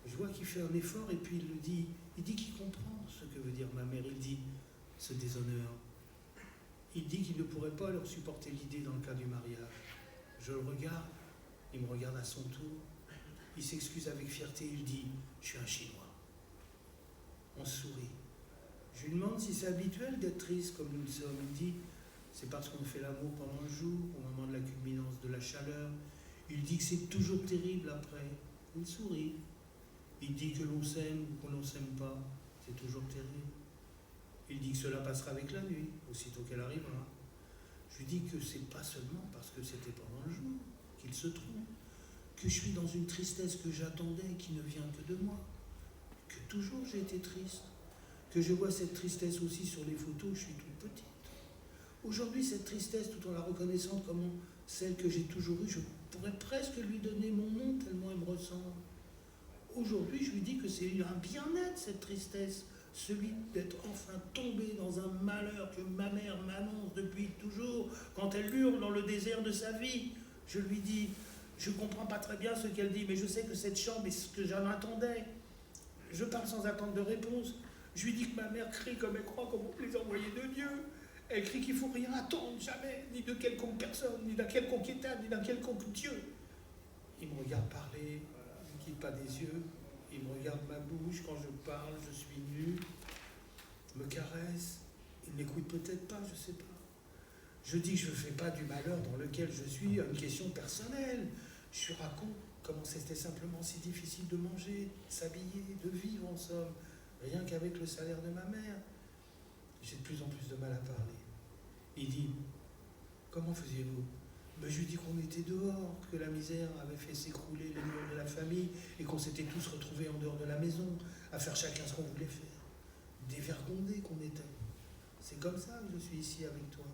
Je vois qu'il fait un effort et puis il le dit. Il dit qu'il comprend ce que veut dire ma mère. Il dit ce déshonneur. Il dit qu'il ne pourrait pas leur supporter l'idée dans le cas du mariage. Je le regarde, il me regarde à son tour. Il s'excuse avec fierté, il dit « Je suis un Chinois ». On sourit. Je lui demande si c'est habituel d'être triste comme nous le sommes. Il dit « C'est parce qu'on fait l'amour pendant le jour, au moment de la culminance de la chaleur. » Il dit que c'est toujours terrible après. Il sourit. Il dit que l'on s'aime ou qu'on ne s'aime pas. C'est toujours terrible. Il dit que cela passera avec la nuit, aussitôt qu'elle arrivera. Je lui dis que c'est pas seulement parce que c'était pendant le jour qu'il se trompe, que je suis dans une tristesse que j'attendais et qui ne vient que de moi, que toujours j'ai été triste, que je vois cette tristesse aussi sur les photos, je suis toute petite. Aujourd'hui, cette tristesse, tout en la reconnaissant comme celle que j'ai toujours eue, je pourrais presque lui donner mon nom tellement elle me ressemble. Aujourd'hui, je lui dis que c'est un bien-être, cette tristesse, celui d'être enfin tombé dans un malheur que ma mère m'annonce depuis toujours, quand elle hurle dans le désert de sa vie. Je lui dis, je ne comprends pas très bien ce qu'elle dit, mais je sais que cette chambre est ce que j'en attendais. Je parle sans attendre de réponse. Je lui dis que ma mère crie comme elle croit, comme les envoyés de Dieu. Elle crie qu'il ne faut rien attendre, jamais, ni de quelconque personne, ni d'un quelconque état, ni d'un quelconque Dieu. Il me regarde parler, il ne quitte pas des yeux. Il me regarde ma bouche, quand je parle, je suis nu, me caresse, il n'écoute peut-être pas, je ne sais pas. Je dis que je ne fais pas du malheur dans lequel je suis une question personnelle. Je raconte comment c'était simplement si difficile de manger, de s'habiller, de vivre en somme, rien qu'avec le salaire de ma mère. J'ai de plus en plus de mal à parler. Il dit, comment faisiez-vous ? Ben, je lui dis qu'on était dehors, que la misère avait fait s'écrouler les murs de la famille et qu'on s'était tous retrouvés en dehors de la maison, à faire chacun ce qu'on voulait faire. Dévergondés qu'on était. C'est comme ça que je suis ici avec toi.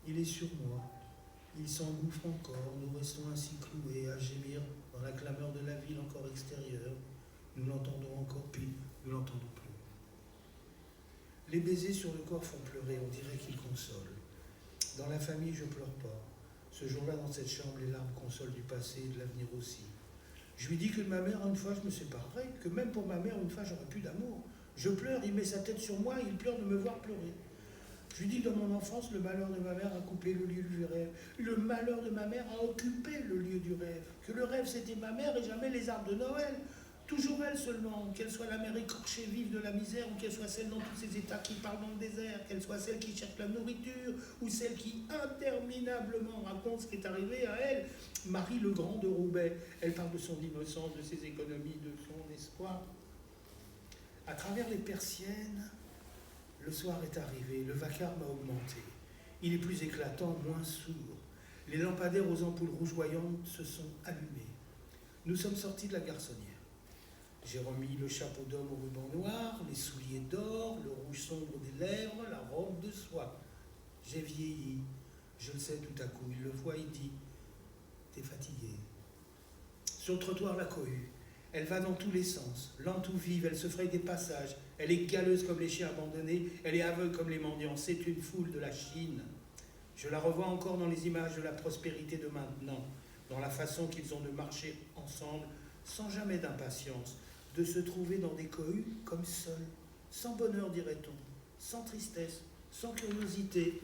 Il est sur moi. Il s'engouffre encore. Nous restons ainsi cloués à gémir dans la clameur de la ville encore extérieure. Nous l'entendons encore, puis nous l'entendons plus. Les baisers sur le corps font pleurer, on dirait qu'ils consolent. Dans la famille, je pleure pas. Ce jour-là, dans cette chambre, les larmes consolent du passé et de l'avenir aussi. Je lui dis que de ma mère, une fois, je me séparerai, que même pour ma mère, une fois, j'aurais plus d'amour. Je pleure, il met sa tête sur moi, il pleure de me voir pleurer. Je lui dis que dans mon enfance, le malheur de ma mère a coupé le lieu du rêve. Le malheur de ma mère a occupé le lieu du rêve. Que le rêve, c'était ma mère et jamais les arbres de Noël. Toujours elle seulement, qu'elle soit la mère écorchée vive de la misère, ou qu'elle soit celle dans tous ces états qui parlent dans le désert, qu'elle soit celle qui cherche la nourriture, ou celle qui interminablement raconte ce qui est arrivé à elle. Marie le Grand de Roubaix, elle parle de son innocence, de ses économies, de son espoir. À travers les persiennes, le soir est arrivé, le vacarme a augmenté. Il est plus éclatant, moins sourd. Les lampadaires aux ampoules rougeoyantes se sont allumés. Nous sommes sortis de la garçonnière. J'ai remis le chapeau d'homme au ruban noir, les souliers d'or, le rouge sombre des lèvres, la robe de soie. J'ai vieilli. Je le sais tout à coup. Il le voit, il dit « T'es fatigué ». Sur le trottoir, la cohue. Elle va dans tous les sens, lente ou vive, elle se fraye des passages. Elle est galeuse comme les chiens abandonnés, elle est aveugle comme les mendiants. C'est une foule de la Chine. Je la revois encore dans les images de la prospérité de maintenant, dans la façon qu'ils ont de marcher ensemble, sans jamais d'impatience, de se trouver dans des cohues comme seuls, sans bonheur, dirait-on, sans tristesse, sans curiosité,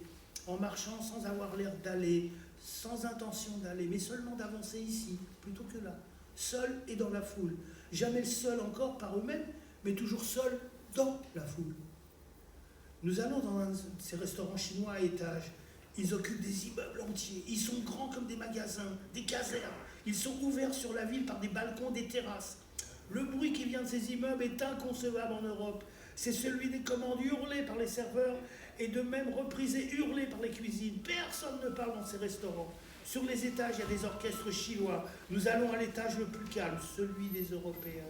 en marchant sans avoir l'air d'aller, sans intention d'aller, mais seulement d'avancer ici, plutôt que là, seuls et dans la foule, jamais seuls encore par eux-mêmes, mais toujours seuls dans la foule. Nous allons dans un de ces restaurants chinois à étages. Ils occupent des immeubles entiers. Ils sont grands comme des magasins, des casernes. Ils sont ouverts sur la ville par des balcons, des terrasses. Le bruit qui vient de ces immeubles est inconcevable en Europe. C'est celui des commandes hurlées par les serveurs et de même reprisées hurlées par les cuisines. Personne ne parle dans ces restaurants. Sur les étages, il y a des orchestres chinois. Nous allons à l'étage le plus calme, celui des Européens.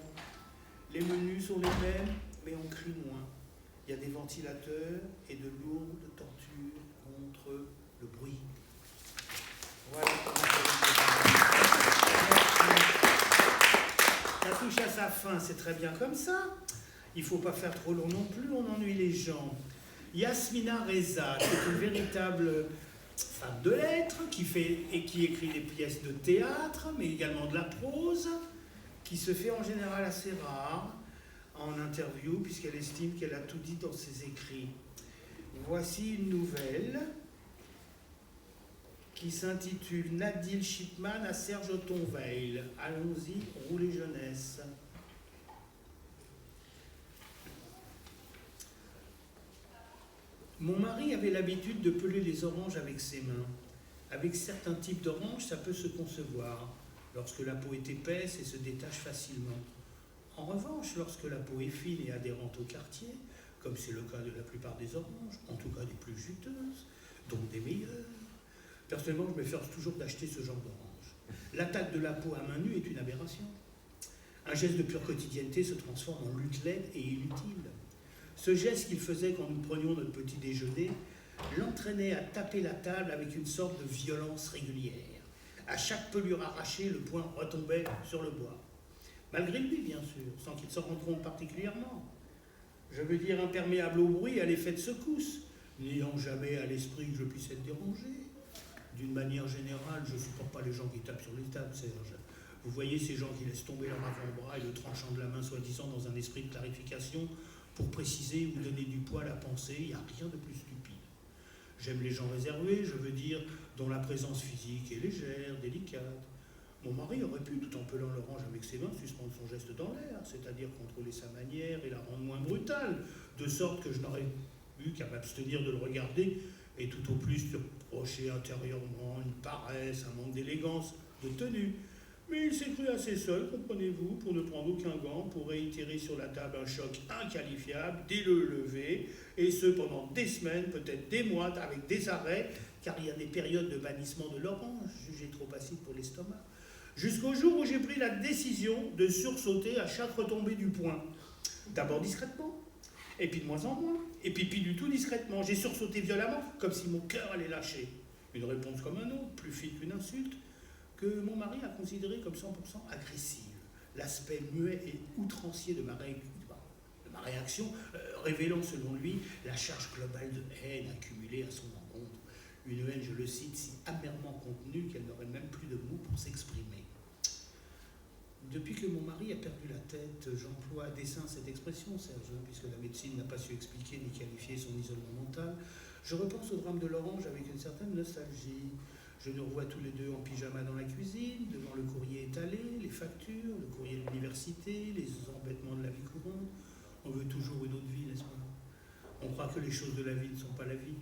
Les menus sont les mêmes, mais on crie moins. Il y a des ventilateurs et de lourdes tentures contre le bruit. Voilà comment ça touche à sa fin, c'est très bien comme ça. Il ne faut pas faire trop long non plus, on ennuie les gens. Yasmina Reza, c'est une véritable femme de lettres qui écrit des pièces de théâtre, mais également de la prose, qui se fait en général assez rare en interview, puisqu'elle estime qu'elle a tout dit dans ses écrits. Voici une nouvelle qui s'intitule « Nadil Shipman à Serge Otonveil ». Allons-y, roulez jeunesse. Mon mari avait l'habitude de peler les oranges avec ses mains. Avec certains types d'oranges, ça peut se concevoir, lorsque la peau est épaisse et se détache facilement. En revanche, lorsque la peau est fine et adhérente au quartier, comme c'est le cas de la plupart des oranges, en tout cas des plus juteuses, donc des meilleures, personnellement, je m'efforce toujours d'acheter ce genre d'orange. L'attaque de la peau à main nue est une aberration. Un geste de pure quotidienneté se transforme en lutte laide et inutile. Ce geste qu'il faisait quand nous prenions notre petit déjeuner l'entraînait à taper la table avec une sorte de violence régulière. À chaque pelure arrachée, le poing retombait sur le bois. Malgré lui, bien sûr, sans qu'il s'en rende compte particulièrement. Je veux dire imperméable au bruit et à l'effet de secousse, n'ayant jamais à l'esprit que je puisse être dérangé. D'une manière générale, je ne supporte pas les gens qui tapent sur les tables, Serge. Vous voyez ces gens qui laissent tomber leur avant-bras et le tranchant de la main, soi-disant dans un esprit de clarification, pour préciser ou donner du poids à la pensée, il n'y a rien de plus stupide. J'aime les gens réservés, je veux dire, dont la présence physique est légère, délicate. Mon mari aurait pu, tout en pelant l'orange avec ses mains, suspendre son geste dans l'air, c'est-à-dire contrôler sa manière et la rendre moins brutale, de sorte que je n'aurais eu qu'à m'abstenir de le regarder et tout au plus de reprocher intérieurement une paresse, un manque d'élégance, de tenue. Mais il s'est cru assez seul, comprenez-vous, pour ne prendre aucun gant, pour réitérer sur la table un choc inqualifiable dès le lever, et ce pendant des semaines, peut-être des mois, avec des arrêts, car il y a des périodes de bannissement de l'orange, jugée trop acide pour l'estomac. Jusqu'au jour où j'ai pris la décision de sursauter à chaque retombée du poing. D'abord discrètement, et puis de moins en moins, et puis du tout discrètement. J'ai sursauté violemment, comme si mon cœur allait lâcher. Une réponse comme un autre, plus fine qu'une insulte, que mon mari a considérée comme 100% agressive. L'aspect muet et outrancier de ma réaction, révélant selon lui la charge globale de haine accumulée à son encontre. Une haine, je le cite, si amèrement contenue qu'elle n'aurait même plus de mots pour s'exprimer. Depuis que mon mari a perdu la tête, j'emploie à dessein cette expression, Serge, puisque la médecine n'a pas su expliquer ni qualifier son isolement mental. Je repense au drame de l'orange avec une certaine nostalgie. Je nous revois tous les deux en pyjama dans la cuisine, devant le courrier étalé, les factures, le courrier de l'université, les embêtements de la vie courante. On veut toujours une autre vie, n'est-ce pas? On croit que les choses de la vie ne sont pas la vie.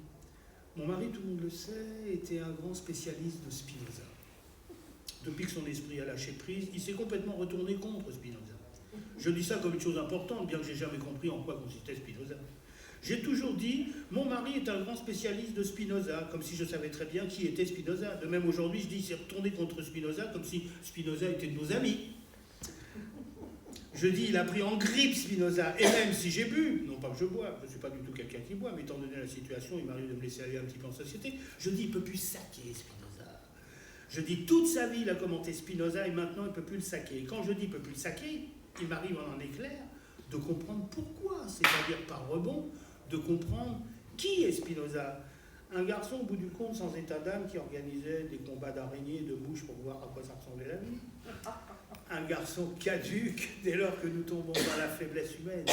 Mon mari, tout le monde le sait, était un grand spécialiste de Spinoza. Depuis que son esprit a lâché prise, il s'est complètement retourné contre Spinoza. Je dis ça comme une chose importante, bien que je n'ai jamais compris en quoi consistait Spinoza. J'ai toujours dit, mon mari est un grand spécialiste de Spinoza, comme si je savais très bien qui était Spinoza. De même aujourd'hui, je dis, il s'est retourné contre Spinoza, comme si Spinoza était de nos amis. Je dis, il a pris en grippe Spinoza, et même si j'ai bu, non pas que je bois, je ne suis pas du tout quelqu'un qui boit, mais étant donné la situation, il m'arrive de me laisser aller un petit peu en société, je dis, il ne peut plus saquer Spinoza. Je dis, toute sa vie, il a commenté Spinoza, et maintenant, il ne peut plus le saquer. Et quand je dis, il ne peut plus le saquer, il m'arrive en un éclair de comprendre pourquoi, c'est-à-dire par rebond, de comprendre qui est Spinoza. Un garçon, au bout du compte, sans état d'âme, qui organisait des combats d'araignées et de mouches pour voir à quoi ça ressemblait la vie. Un garçon caduque dès lors que nous tombons dans la faiblesse humaine,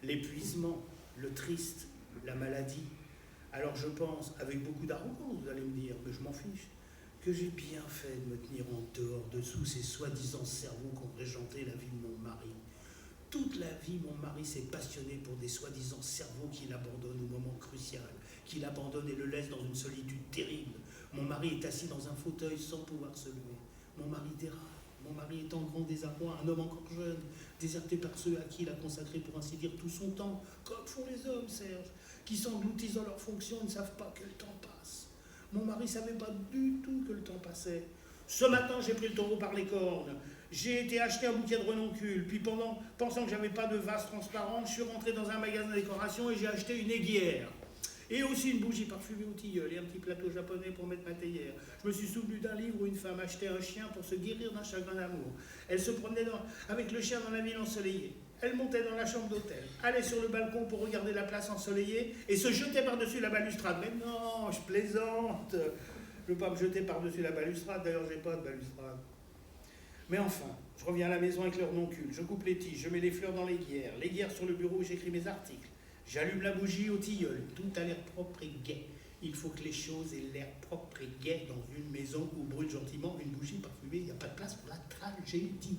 l'épuisement, le triste, la maladie. Alors je pense, avec beaucoup d'arrogance, vous allez me dire, mais je m'en fiche, que j'ai bien fait de me tenir en dehors de sous ces soi-disant cerveaux qui ont régenté la vie de mon mari. Toute la vie, mon mari s'est passionné pour des soi-disant cerveaux qu'il abandonne au moment crucial, qu'il abandonne et le laisse dans une solitude terrible. Mon mari est assis dans un fauteuil sans pouvoir se lever. Mon mari dérape. Mon mari est en grand désarroi, un homme encore jeune, déserté par ceux à qui il a consacré, pour ainsi dire, tout son temps, comme font les hommes, Serge, qui s'engloutissent dans leurs fonctions et ne savent pas que le temps passe. Mon mari ne savait pas du tout que le temps passait. Ce matin, j'ai pris le taureau par les cornes. J'ai été acheter un bouquet de renoncule, puis pensant que j'avais pas de vase transparent, je suis rentré dans un magasin de décoration et j'ai acheté une aiguière. Et aussi une bougie parfumée au tilleul et un petit plateau japonais pour mettre ma théière. Je me suis souvenu d'un livre où une femme achetait un chien pour se guérir d'un chagrin d'amour. Elle se promenait avec le chien dans la ville ensoleillée. Elle montait dans la chambre d'hôtel, allait sur le balcon pour regarder la place ensoleillée et se jetait par-dessus la balustrade. Mais non, je plaisante. Je ne veux pas me jeter par-dessus la balustrade, d'ailleurs j'ai pas de balustrade. Mais enfin, je reviens à la maison avec le renoncule, je coupe les tiges, je mets les fleurs dans l'aiguière sur le bureau où j'écris mes articles. J'allume la bougie au tilleul, tout a l'air propre et gai. Il faut que les choses aient l'air propre et gai dans une maison où brûle gentiment une bougie parfumée. Il n'y a pas de place pour la tragédie.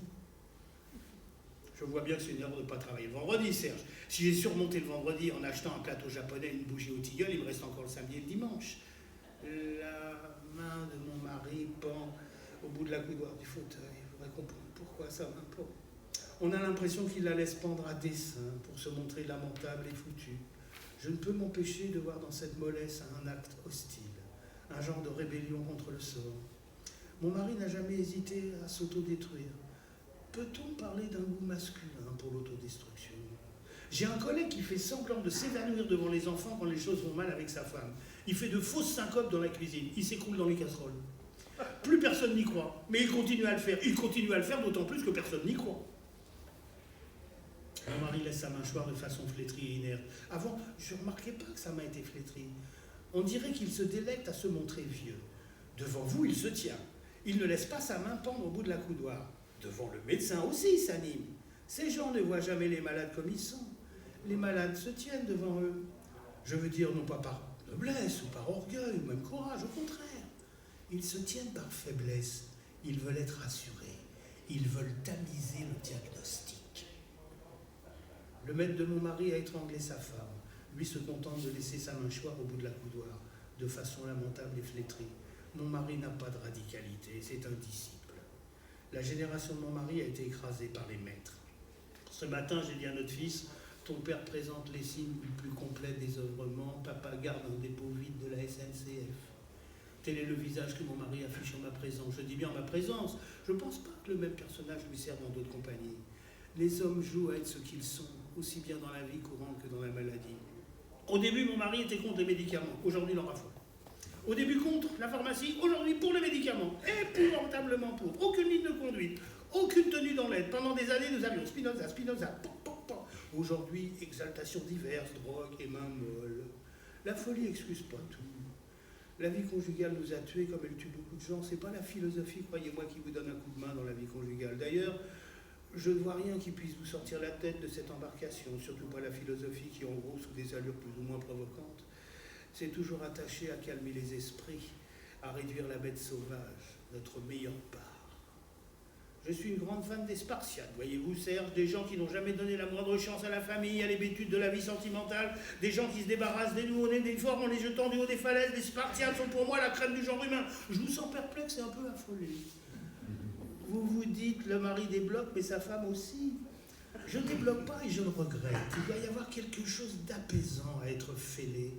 Je vois bien que c'est une erreur de ne pas travailler le vendredi, Serge. Si j'ai surmonté le vendredi en achetant un plateau japonais et une bougie au tilleul, il me reste encore le samedi et le dimanche. La main de mon mari pend au bout de la coudoir du fauteuil. Il faudrait comprendre pourquoi ça m'importe. On a l'impression qu'il la laisse pendre à dessein pour se montrer lamentable et foutu. Je ne peux m'empêcher de voir dans cette mollesse un acte hostile, un genre de rébellion contre le sort. Mon mari n'a jamais hésité à s'autodétruire. Peut-on parler d'un goût masculin pour l'autodestruction? J'ai un collègue qui fait semblant de s'évanouir devant les enfants quand les choses vont mal avec sa femme. Il fait de fausses syncopes dans la cuisine, il s'écroule dans les casseroles. Plus personne n'y croit, mais il continue à le faire. Il continue à le faire d'autant plus que personne n'y croit. Mon mari laisse sa mâchoire de façon flétrie et inerte. Avant, je ne remarquais pas que sa main était flétrie. On dirait qu'il se délecte à se montrer vieux. Devant vous, il se tient. Il ne laisse pas sa main pendre au bout de la coudoir. Devant le médecin aussi, il s'anime. Ces gens ne voient jamais les malades comme ils sont. Les malades se tiennent devant eux. Je veux dire, non pas par noblesse ou par orgueil ou même courage, au contraire. Ils se tiennent par faiblesse. Ils veulent être rassurés. Ils veulent tamiser le diagnostic. Le maître de mon mari a étranglé sa femme. Lui se contente de laisser sa mâchoire au bout de la coudoir, de façon lamentable et flétrie. Mon mari n'a pas de radicalité, c'est un disciple. La génération de mon mari a été écrasée par les maîtres. Ce matin, j'ai dit à notre fils, ton père présente les signes du plus complet désœuvrement, papa garde un dépôt vide de la SNCF. Tel est le visage que mon mari affiche en ma présence. Je dis bien en ma présence, je ne pense pas que le même personnage lui serve dans d'autres compagnies. Les hommes jouent à être ce qu'ils sont, aussi bien dans la vie courante que dans la maladie. Au début, mon mari était contre les médicaments. Aujourd'hui, il en raffole. Au début, contre la pharmacie. Aujourd'hui, pour les médicaments. Épouvantablement pour. Aucune ligne de conduite. Aucune tenue dans l'aide. Pendant des années, nous avions Spinoza. Aujourd'hui, exaltation diverses, drogue et mains molles. La folie excuse pas tout. La vie conjugale nous a tués comme elle tue beaucoup de gens. C'est pas la philosophie, croyez-moi, qui vous donne un coup de main dans la vie conjugale. D'ailleurs, je ne vois rien qui puisse vous sortir la tête de cette embarcation, surtout pas la philosophie qui, en gros, sous des allures plus ou moins provocantes, s'est toujours attachée à calmer les esprits, à réduire la bête sauvage, notre meilleure part. Je suis une grande fan des Spartiates, voyez-vous, Serge, des gens qui n'ont jamais donné la moindre chance à la famille, à l'hébétude de la vie sentimentale, des gens qui se débarrassent des nouveau-nés, des formes en les jetant du haut des falaises. Les Spartiates sont pour moi la crème du genre humain. Je vous sens perplexe et un peu affolé. Vous vous dites, le mari débloque, mais sa femme aussi. Je ne débloque pas et je le regrette. Il doit y avoir quelque chose d'apaisant à être fêlé,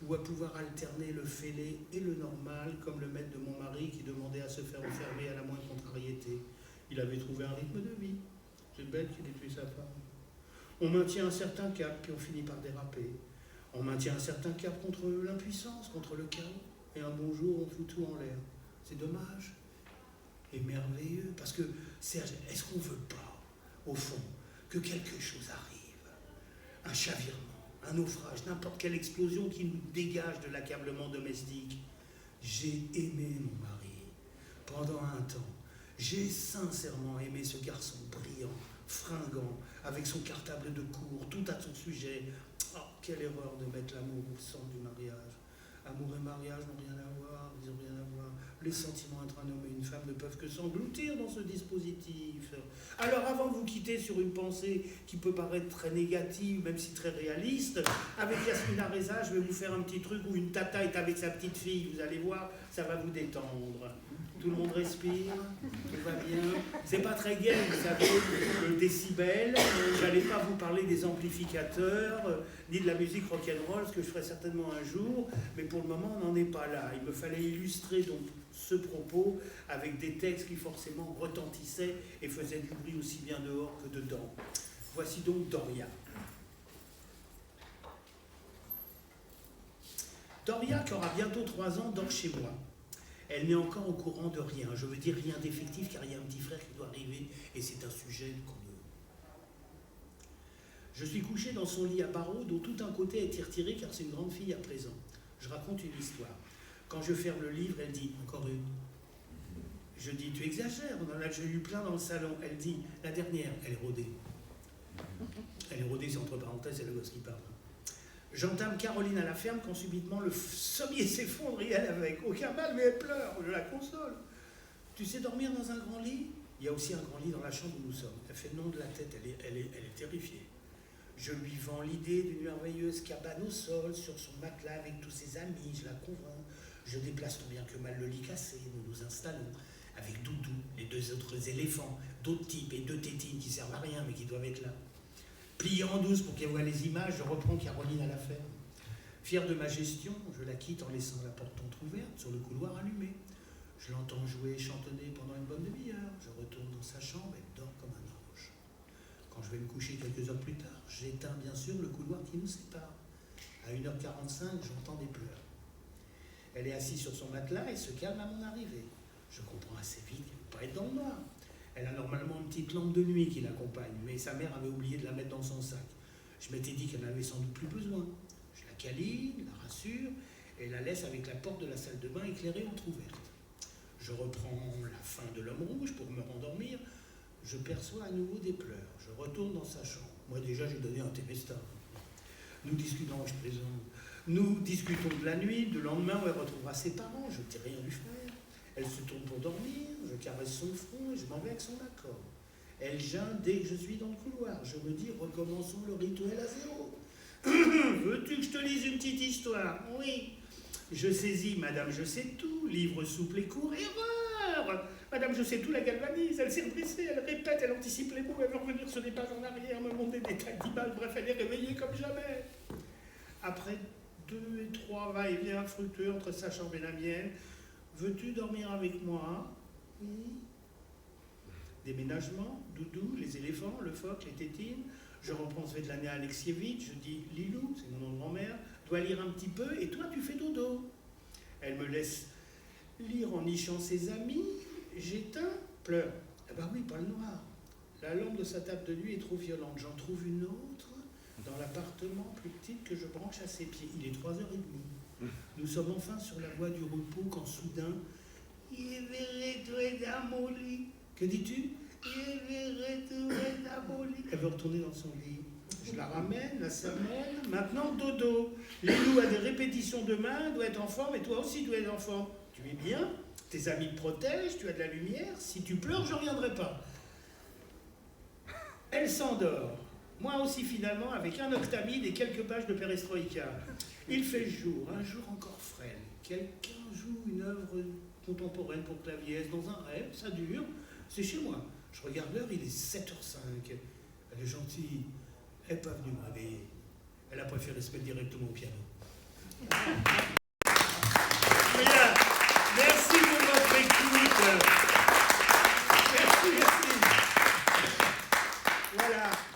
ou à pouvoir alterner le fêlé et le normal, comme le maître de mon mari qui demandait à se faire enfermer à la moindre contrariété. Il avait trouvé un rythme de vie. C'est bête qu'il ait tué sa femme. On maintient un certain cap, puis on finit par déraper. On maintient un certain cap contre l'impuissance, contre le chaos. Et un bon jour, on fout tout en l'air. C'est dommage et merveilleux. Parce que, Serge, est-ce qu'on ne veut pas, au fond, que quelque chose arrive? Un chavirement, un naufrage, n'importe quelle explosion qui nous dégage de l'accablement domestique. J'ai aimé mon mari pendant un temps. J'ai sincèrement aimé ce garçon brillant, fringant, avec son cartable de cour, tout à son sujet. Oh, quelle erreur de mettre l'amour au centre du mariage. Amour et mariage n'ont rien à voir, ils n'ont rien à voir. Les sentiments entre un homme et une femme ne peuvent que s'engloutir dans ce dispositif. Alors avant de vous quitter sur une pensée qui peut paraître très négative, même si très réaliste, avec Yasmina Reza, je vais vous faire un petit truc où une tata est avec sa petite fille, vous allez voir, ça va vous détendre. Tout le monde respire, tout va bien. C'est pas très gai, vous savez, le décibel. J'allais pas vous parler des amplificateurs, ni de la musique rock'n'roll, ce que je ferai certainement un jour, mais pour le moment, on n'en est pas là. Il me fallait illustrer donc ce propos avec des textes qui forcément retentissaient et faisaient du bruit aussi bien dehors que dedans. Voici donc Doria. Doria, qui aura bientôt 3 ans, dort chez moi. Elle n'est encore au courant de rien. Je veux dire rien d'effectif, car il y a un petit frère qui doit arriver, et c'est un sujet qu'on ne... Je suis couché dans son lit à barreaux, dont tout un côté a été retiré, car c'est une grande fille à présent. Je raconte une histoire. Quand je ferme le livre, elle dit « Encore une ». Je dis « Tu exagères, on en a déjà eu plein dans le salon ». Elle dit « La dernière, elle est rodée ». Elle est rodée, c'est entre parenthèses, c'est le gosse qui parle. J'entame Caroline à la ferme quand subitement le sommier s'effondre et elle avec. Aucun mal, mais elle pleure, je la console. Tu sais dormir dans un grand lit? Il y a aussi un grand lit dans la chambre où nous sommes. Elle fait le nom de la tête, elle est terrifiée. Je lui vends l'idée d'une merveilleuse cabane au sol, sur son matelas avec tous ses amis, je la convainc. Je déplace tant bien que mal le lit cassé, nous nous installons avec Doudou, les 2 autres éléphants, d'autres types et 2 tétines qui servent à rien mais qui doivent être là. Plié en 12 pour qu'elle voie les images, je reprends Caroline à la ferme. Fier de ma gestion, je la quitte en laissant la porte entrouverte sur le couloir allumé. Je l'entends jouer et chantonner pendant une bonne demi-heure. Je retourne dans sa chambre, elle dort comme un ange. Quand je vais me coucher quelques heures plus tard, j'éteins bien sûr le couloir qui nous sépare. À 1h45, j'entends des pleurs. Elle est assise sur son matelas et se calme à mon arrivée. Je comprends assez vite qu'elle ne peut pas être dans le noir. Elle a normalement une petite lampe de nuit qui l'accompagne, mais sa mère avait oublié de la mettre dans son sac. Je m'étais dit qu'elle n'avait sans doute plus besoin. Je la câline, la rassure, et la laisse avec la porte de la salle de bain éclairée entrouverte. Je reprends la fin de l'homme rouge pour me rendormir. Je perçois à nouveau des pleurs. Je retourne dans sa chambre. Moi déjà, j'ai donné un Tempesta. Nous discutons, je plaisante. Nous discutons de la nuit, du lendemain où elle retrouvera ses parents. Je ne dis rien du frère. Elle se tourne pour dormir, je caresse son front et je m'en vais avec son accord. Elle geint dès que je suis dans le couloir. Je me dis, recommençons le rituel à 0. Veux-tu que je te lise une petite histoire? Oui. Je saisis, madame, je sais tout. Livre souple et court, erreur. Madame, je sais tout, la galvanise. Elle s'est redressée, elle répète, elle anticipe les mots, elle veut revenir sur des pages en arrière, me montre des détails d'images, bref, elle est réveillée comme jamais. Après 2 et 3 va-et-vient fructueux entre sa chambre et la mienne, veux-tu dormir avec moi? Oui. Déménagement, Doudou, les éléphants, le phoque, les tétines. Je reprends Svetlana Alexievitch, je dis Lilou, c'est mon nom de grand-mère, dois lire un petit peu et toi tu fais dodo. Elle me laisse lire en nichant ses amis, j'éteins, pleure. Ah bah oui, pas le noir. La lampe de sa table de nuit est trop violente, j'en trouve une autre dans l'appartement plus petite que je branche à ses pieds. Il est 3h30. Nous sommes enfin sur la voie du repos quand soudain, que dis-tu? Elle veut retourner dans son lit. Je la ramène, la sermène. Maintenant, dodo. Lilou a des répétitions demain, doit être en forme, et toi aussi dois être en forme. Tu es bien, tes amis te protègent, tu as de la lumière. Si tu pleures, je ne reviendrai pas. Elle s'endort. Moi aussi, finalement, avec un octamide et quelques pages de perestroïka. Il fait jour, un jour encore frêle. Quelqu'un joue une œuvre contemporaine pour clavier dans un rêve, ça dure. C'est chez moi. Je regarde l'heure, il est 7h05. Elle est gentille. Elle n'est pas venue me réveiller. Elle a préféré se mettre directement au piano. Bien. Merci pour votre écoute. Merci, merci. Voilà.